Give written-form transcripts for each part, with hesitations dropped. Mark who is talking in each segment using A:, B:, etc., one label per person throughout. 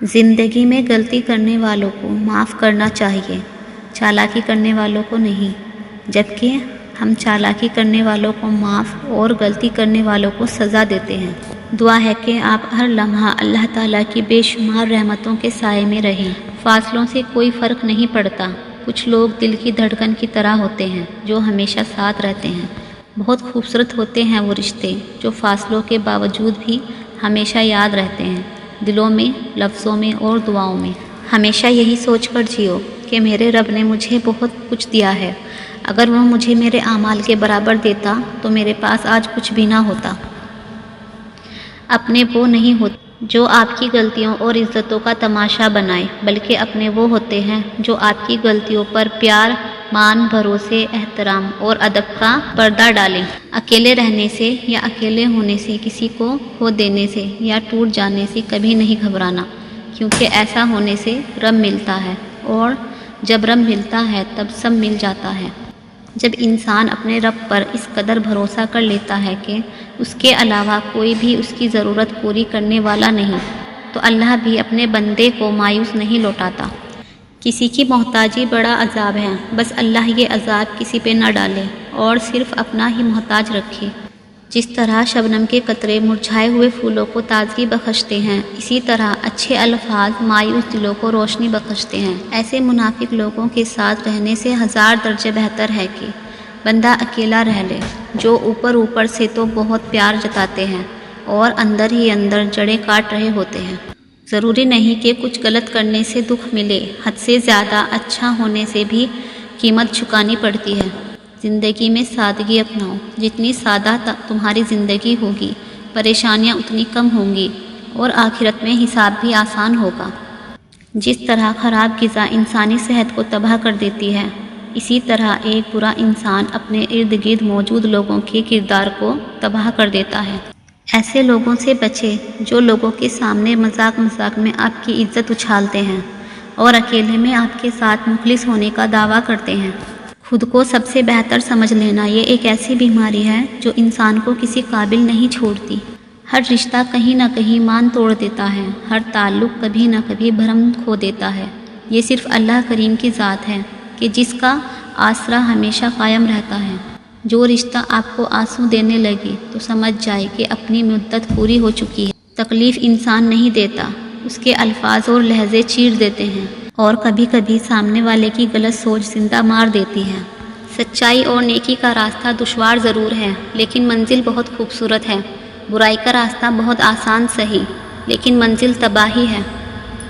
A: زندگی میں غلطی کرنے والوں کو معاف کرنا چاہیے، چالاکی کرنے والوں کو نہیں، جبکہ ہم چالاکی کرنے والوں کو معاف اور غلطی کرنے والوں کو سزا دیتے ہیں۔ دعا ہے کہ آپ ہر لمحہ اللہ تعالیٰ کی بے شمار رحمتوں کے سائے میں رہیں۔ فاصلوں سے کوئی فرق نہیں پڑتا، کچھ لوگ دل کی دھڑکن کی طرح ہوتے ہیں جو ہمیشہ ساتھ رہتے ہیں۔ بہت خوبصورت ہوتے ہیں وہ رشتے جو فاصلوں کے باوجود بھی ہمیشہ یاد رہتے ہیں، دلوں میں، لفظوں میں اور دعاؤں میں۔ ہمیشہ یہی سوچ کر جیو کہ میرے رب نے مجھے بہت کچھ دیا ہے، اگر وہ مجھے میرے اعمال کے برابر دیتا تو میرے پاس آج کچھ بھی نہ ہوتا۔ اپنے وہ نہیں ہوتے جو آپ کی غلطیوں اور عزتوں کا تماشا بنائے، بلکہ اپنے وہ ہوتے ہیں جو آپ کی غلطیوں پر پیار، مان، بھروسے، احترام اور ادب کا پردہ ڈالیں۔ اکیلے رہنے سے یا اکیلے ہونے سے، کسی کو کھو دینے سے یا ٹوٹ جانے سے کبھی نہیں گھبرانا، کیونکہ ایسا ہونے سے رب ملتا ہے، اور جب رب ملتا ہے تب سب مل جاتا ہے۔ جب انسان اپنے رب پر اس قدر بھروسہ کر لیتا ہے کہ اس کے علاوہ کوئی بھی اس کی ضرورت پوری کرنے والا نہیں، تو اللہ بھی اپنے بندے کو مایوس نہیں لوٹاتا۔ کسی کی محتاجی بڑا عذاب ہے، بس اللہ یہ عذاب کسی پہ نہ ڈالے اور صرف اپنا ہی محتاج رکھے۔ جس طرح شبنم کے قطرے مرجھائے ہوئے پھولوں کو تازگی بخشتے ہیں، اسی طرح اچھے الفاظ مایوس دلوں کو روشنی بخشتے ہیں۔ ایسے منافق لوگوں کے ساتھ رہنے سے 1000 درجے بہتر ہے کہ بندہ اکیلا رہ لے، جو اوپر سے تو بہت پیار جتاتے ہیں اور اندر ہی اندر جڑیں کاٹ رہے ہوتے ہیں۔ ضروری نہیں کہ کچھ غلط کرنے سے دکھ ملے، حد سے زیادہ اچھا ہونے سے بھی قیمت چکانی پڑتی ہے۔ زندگی میں سادگی اپناؤ، جتنی سادہ تمہاری زندگی ہوگی، پریشانیاں اتنی کم ہوں گی اور آخرت میں حساب بھی آسان ہوگا۔ جس طرح خراب غذا انسانی صحت کو تباہ کر دیتی ہے، اسی طرح ایک برا انسان اپنے ارد گرد موجود لوگوں کے کردار کو تباہ کر دیتا ہے۔ ایسے لوگوں سے بچے جو لوگوں کے سامنے مذاق میں آپ کی عزت اچھالتے ہیں اور اکیلے میں آپ کے ساتھ مخلص ہونے کا دعویٰ کرتے ہیں۔ خود کو سب سے بہتر سمجھ لینا یہ ایک ایسی بیماری ہے جو انسان کو کسی قابل نہیں چھوڑتی۔ ہر رشتہ کہیں نہ کہیں مان توڑ دیتا ہے، ہر تعلق کبھی نہ کبھی بھرم کھو دیتا ہے۔ یہ صرف اللہ کریم کی ذات ہے کہ جس کا آسرا ہمیشہ قائم رہتا ہے۔ جو رشتہ آپ کو آنسو دینے لگے تو سمجھ جائے کہ اپنی مدت پوری ہو چکی ہے۔ تکلیف انسان نہیں دیتا، اس کے الفاظ اور لہجے چیر دیتے ہیں، اور کبھی کبھی سامنے والے کی غلط سوچ زندہ مار دیتی ہے۔ سچائی اور نیکی کا راستہ دشوار ضرور ہے، لیکن منزل بہت خوبصورت ہے۔ برائی کا راستہ بہت آسان سہی، لیکن منزل تباہی ہے۔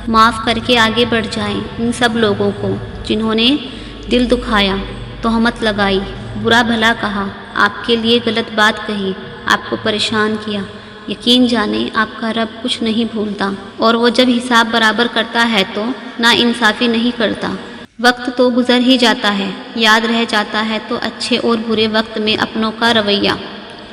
A: معاف کر کے آگے بڑھ جائیں ان سب لوگوں کو جنہوں نے دل دکھایا، تہمت لگائی، برا بھلا کہا، آپ کے لیے غلط بات کہی، آپ کو پریشان کیا۔ یقین جانیں آپ کا رب کچھ نہیں بھولتا، اور وہ جب حساب برابر کرتا ہے تو نا انصافی نہیں کرتا۔ وقت تو گزر ہی جاتا ہے، یاد رہ جاتا ہے تو اچھے اور برے وقت میں اپنوں کا رویہ۔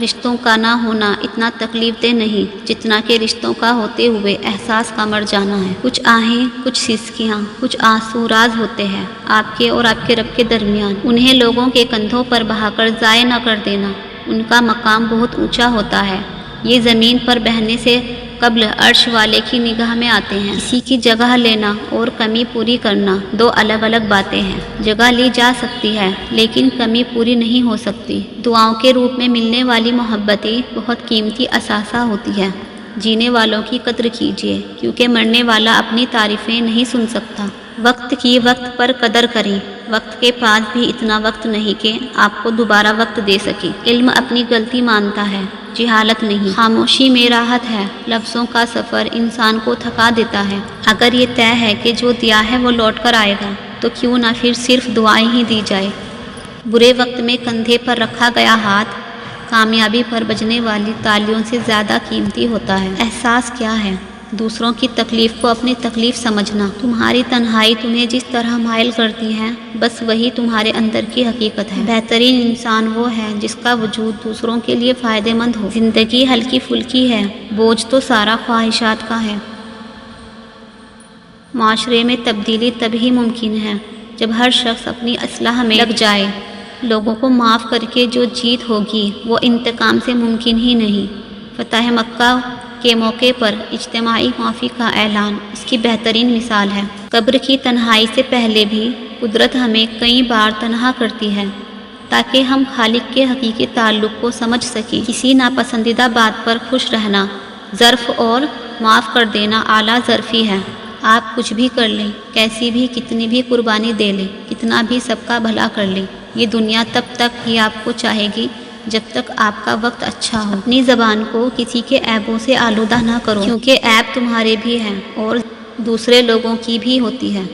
A: رشتوں کا نہ ہونا اتنا تکلیف دہ نہیں جتنا کہ رشتوں کا ہوتے ہوئے احساس کا مر جانا ہے۔ کچھ آہیں، کچھ سسکیاں، کچھ آنسو راز ہوتے ہیں آپ کے اور آپ کے رب کے درمیان۔ انہیں لوگوں کے کندھوں پر بہا کر ضائع نہ کر دینا، ان کا مقام بہت اونچا ہوتا ہے۔ یہ زمین پر بہنے سے قبل عرش والے کی نگاہ میں آتے ہیں۔ کسی کی جگہ لینا اور کمی پوری کرنا دو الگ الگ باتیں ہیں۔ جگہ لی جا سکتی ہے لیکن کمی پوری نہیں ہو سکتی۔ دعاؤں کے روپ میں ملنے والی محبتیں بہت قیمتی اثاثہ ہوتی ہے۔ جینے والوں کی قدر کیجیے، کیونکہ مرنے والا اپنی تعریفیں نہیں سن سکتا۔ وقت کی وقت پر قدر کریں، وقت کے پاس بھی اتنا وقت نہیں کہ آپ کو دوبارہ وقت دے سکے۔ علم اپنی غلطی مانتا ہے، جہالت نہیں۔ خاموشی میں راحت ہے، لفظوں کا سفر انسان کو تھکا دیتا ہے۔ اگر یہ طے ہے کہ جو دیا ہے وہ لوٹ کر آئے گا، تو کیوں نہ پھر صرف دعائیں ہی دی جائے۔ برے وقت میں کندھے پر رکھا گیا ہاتھ کامیابی پر بجنے والی تالیوں سے زیادہ قیمتی ہوتا ہے۔ احساس کیا ہے؟ دوسروں کی تکلیف کو اپنی تکلیف سمجھنا۔ تمہاری تنہائی تمہیں جس طرح مائل کرتی ہے، بس وہی تمہارے اندر کی حقیقت ہے۔ بہترین انسان وہ ہے جس کا وجود دوسروں کے لیے فائدہ مند ہو۔ زندگی ہلکی پھلکی ہے، بوجھ تو سارا خواہشات کا ہے۔ معاشرے میں تبدیلی تبھی ممکن ہے جب ہر شخص اپنی اصلاح میں لگ جائے۔ لوگوں کو معاف کر کے جو جیت ہوگی وہ انتقام سے ممکن ہی نہیں۔ فتح مکہ کے موقع پر اجتماعی معافی کا اعلان اس کی بہترین مثال ہے۔ قبر کی تنہائی سے پہلے بھی قدرت ہمیں کئی بار تنہا کرتی ہے تاکہ ہم خالق کے حقیقی تعلق کو سمجھ سکیں۔ کسی ناپسندیدہ بات پر خوش رہنا ظرف اور معاف کر دینا اعلیٰ ظرفی ہے۔ آپ کچھ بھی کر لیں، کیسی بھی کتنی بھی قربانی دے لیں، کتنا بھی سب کا بھلا کر لیں، یہ دنیا تب تک ہی آپ کو چاہے گی جب تک آپ کا وقت اچھا ہو۔ اپنی زبان کو کسی کے عیبوں سے آلودہ نہ کرو، کیونکہ عیب تمہارے بھی ہیں اور دوسرے لوگوں کی بھی ہوتی ہے۔